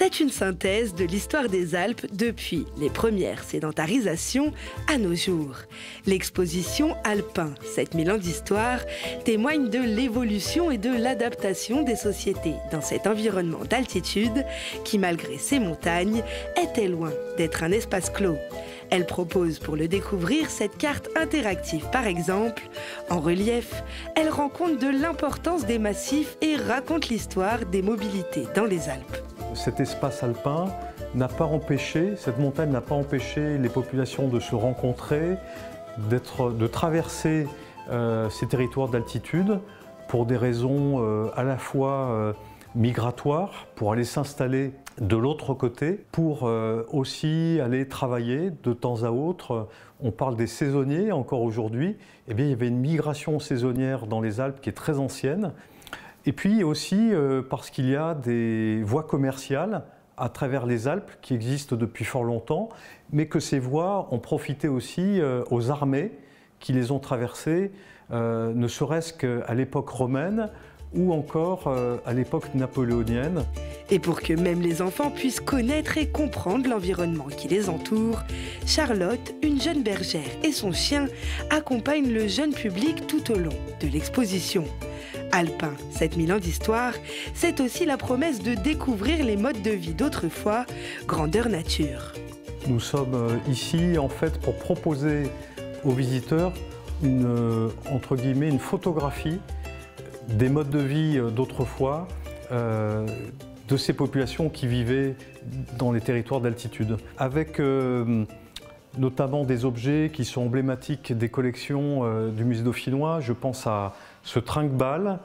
C'est une synthèse de l'histoire des Alpes depuis les premières sédentarisations à nos jours. L'exposition Alpin, 7000 ans d'histoire, témoigne de l'évolution et de l'adaptation des sociétés dans cet environnement d'altitude qui, malgré ses montagnes, était loin d'être un espace clos. Elle propose pour le découvrir cette carte interactive par exemple. En relief, elle rend compte de l'importance des massifs et raconte l'histoire des mobilités dans les Alpes. Cet espace alpin n'a pas empêché, cette montagne n'a pas empêché les populations de se rencontrer, de traverser ces territoires d'altitude pour des raisons à la fois migratoires, pour aller s'installer de l'autre côté, pour aussi aller travailler de temps à autre. On parle des saisonniers encore aujourd'hui. Eh bien, il y avait une migration saisonnière dans les Alpes qui est très ancienne. Et puis aussi parce qu'il y a des voies commerciales à travers les Alpes qui existent depuis fort longtemps, mais que ces voies ont profité aussi aux armées qui les ont traversées, ne serait-ce qu'à l'époque romaine, ou encore à l'époque napoléonienne. Et pour que même les enfants puissent connaître et comprendre l'environnement qui les entoure, Charlotte, une jeune bergère, et son chien accompagnent le jeune public tout au long de l'exposition. Alpin, 7000 ans d'histoire, c'est aussi la promesse de découvrir les modes de vie d'autrefois, grandeur nature. Nous sommes ici en fait pour proposer aux visiteurs entre guillemets, une photographie des modes de vie d'autrefois, de ces populations qui vivaient dans les territoires d'altitude, avec notamment des objets qui sont emblématiques des collections du musée dauphinois. Je pense à ce trinque-balle,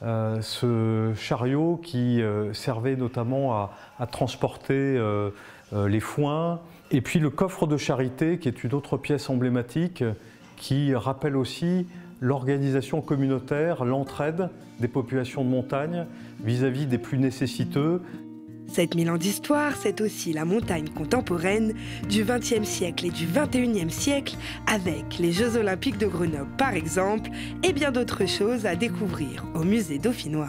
ce chariot qui servait notamment à transporter les foins, et puis le coffre de charité qui est une autre pièce emblématique qui rappelle aussi l'organisation communautaire, l'entraide des populations de montagne vis-à-vis des plus nécessiteux. 7000 ans d'histoire, c'est aussi la montagne contemporaine du XXe siècle et du XXIe siècle, avec les Jeux Olympiques de Grenoble par exemple, et bien d'autres choses à découvrir au musée dauphinois.